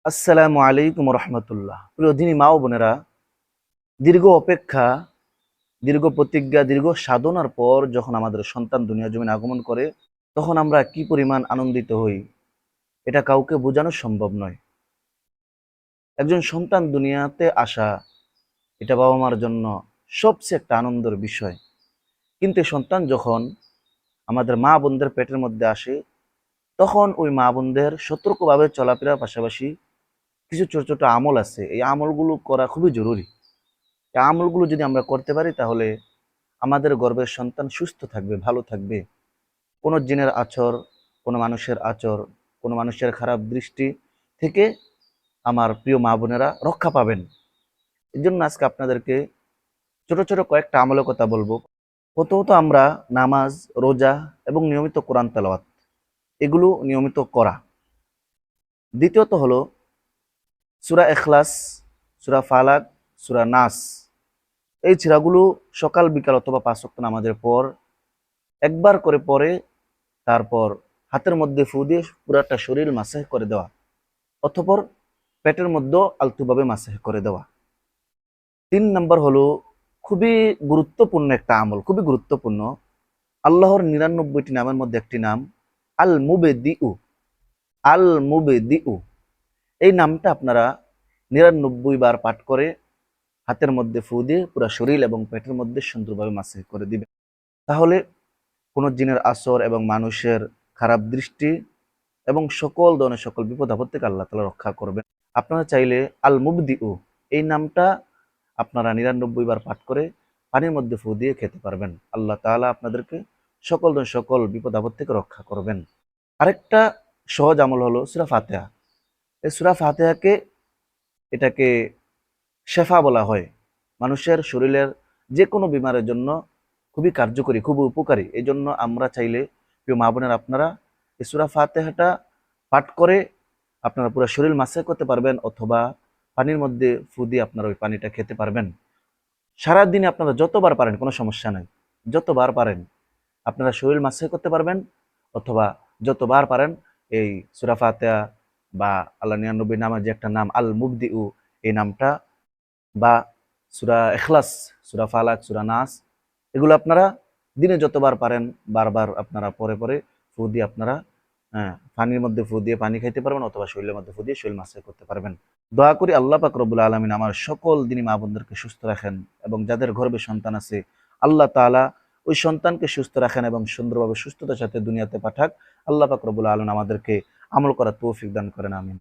আসসালামু আলাইকুম রহমতুল্লাহ। প্রিয় দিনী মা ও বোনেরা, দীর্ঘ অপেক্ষা, দীর্ঘ প্রতিজ্ঞা, দীর্ঘ সাধনার পর যখন আমাদের সন্তান দুনিয়া জমিনে আগমন করে, তখন আমরা কি পরিমাণ আনন্দিত হই, এটা কাউকে বোঝানো সম্ভব নয়। একজন সন্তান দুনিয়াতে আসা, এটা বাবা মার জন্য সবচেয়ে একটা আনন্দের বিষয়। কিন্তু এই সন্তান যখন আমাদের মা বোনদের পেটের মধ্যে আসে, তখন ওই মা বোনদের সতর্কভাবে চলাফেরার পাশাপাশি কিছু ছোট ছোট আমল আছে, এই আমলগুলো করা খুবই জরুরি। এই আমলগুলো যদি আমরা করতে পারি, তাহলে আমাদের গর্ভের সন্তান সুস্থ থাকবে, ভালো থাকবে। কোনো জিনের আচর, কোনো মানুষের আচর, কোনো মানুষের খারাপ দৃষ্টি থেকে আমার প্রিয় মা বোনেরা রক্ষা পাবেন। এই জন্য আজকে আপনাদেরকে ছোট ছোট কয়েকটা আমলের কথা বলবো। প্রথমত, আমরা নামাজ, রোজা এবং নিয়মিত কোরআন তেলাওয়াত, এগুলো নিয়মিত করা। দ্বিতীয়ত হলো সূরা ইখলাস, সূরা ফালাক, সূরা নাস, এই সূরাগুলো সকাল বিকাল অথবা ৫ ওয়াক্ত নামাজের পর একবার করে পড়ে, তারপর হাতের মধ্যে ফু দিয়ে পুরাটা শরীর মাসাজ করে দেওয়া, অতঃপর পেটের মধ্যেও আলতুভাবে মাসাজ করে দেওয়া। ৩ নম্বর হলো খুবই গুরুত্বপূর্ণ একটা আমল, খুবই গুরুত্বপূর্ণ। আল্লাহর ৯৯টি নামের মধ্যে একটি নাম আল মুবেদিউ। আল মুবেদিউ, এই নামটা আপনারা ৯৯ বার পাঠ করে হাতের মধ্যে ফু দিয়ে পুরা শরীর এবং পেটের মধ্যে সুন্দরভাবে মাসাজ করে দিবেন। তাহলে কোনো জিনের আসর এবং মানুষের খারাপ দৃষ্টি এবং সকল ধরনের সকল বিপদ আপদ থেকে আল্লাহ তাআলা রক্ষা করবেন। আপনারা চাইলে আল মুবদিউ, এই নামটা আপনারা ৯৯ বার পাঠ করে পানির মধ্যে ফু দিয়ে খেতে পারবেন। আল্লাহ তাআলা আপনাদেরকে সকল ধরনের সকল বিপদ আপদ থেকে রক্ষা করবেন। আরেকটা সহজ আমল হলো সূরা ফাতিহা। এই সূরা ফাতিহাকে, এটাকে শেফা বলা হয়। মানুষের শরীরের যে কোনো বিমারের জন্য খুবই কার্যকরী, খুবই উপকারী। এই জন্য আমরা চাইলে, প্রিয় মা বোনের, আপনারা এই সূরা ফাতিহাটা পাঠ করে আপনারা পুরো শরীর মাসাজ করতে পারবেন, অথবা পানির মধ্যে ফু দিয়ে আপনারা ওই পানিটা খেতে পারবেন। সারাদিনে আপনারা যতবার পারেন, কোনো সমস্যা নাই, যতবার পারেন আপনারা শরীর মাসাজ করতে পারবেন, অথবা যতবার পারেন এই সূরা ফাতিহা বা আল্লাহ ৯৯ নামের যে একটা নাম আল মুবদিউ, এই নামটা, বা সূরা ইখলাস, সূরা ফালাক, সূরা নাস, এগুলো আপনারা দিনে যতবার পারেন বারবার আপনারা পরে পরে ফু দিয়ে আপনারা পানির মধ্যে ফু দিয়ে পানি খাইতে পারবেন, অথবা শরীরের মধ্যে ফু দিয়ে শরীর মাসাজ করতে পারবেন। দোয়া করি আল্লাহ পাক রব্বুল আলামিন আমার সকল দিনী মা বোনদেরকে সুস্থ রাখেন, এবং যাদের গর্ভে সন্তান আছে আল্লাহ তাআলা ওই সন্তানকে সুস্থ রাখেন এবং সুন্দরভাবে সুস্থতার সাথে দুনিয়াতে পাঠাক। আল্লাহ পাক রব্বুল আলামিন আমাদেরকে আমল করার তৌফিক দান করেন, আমিন।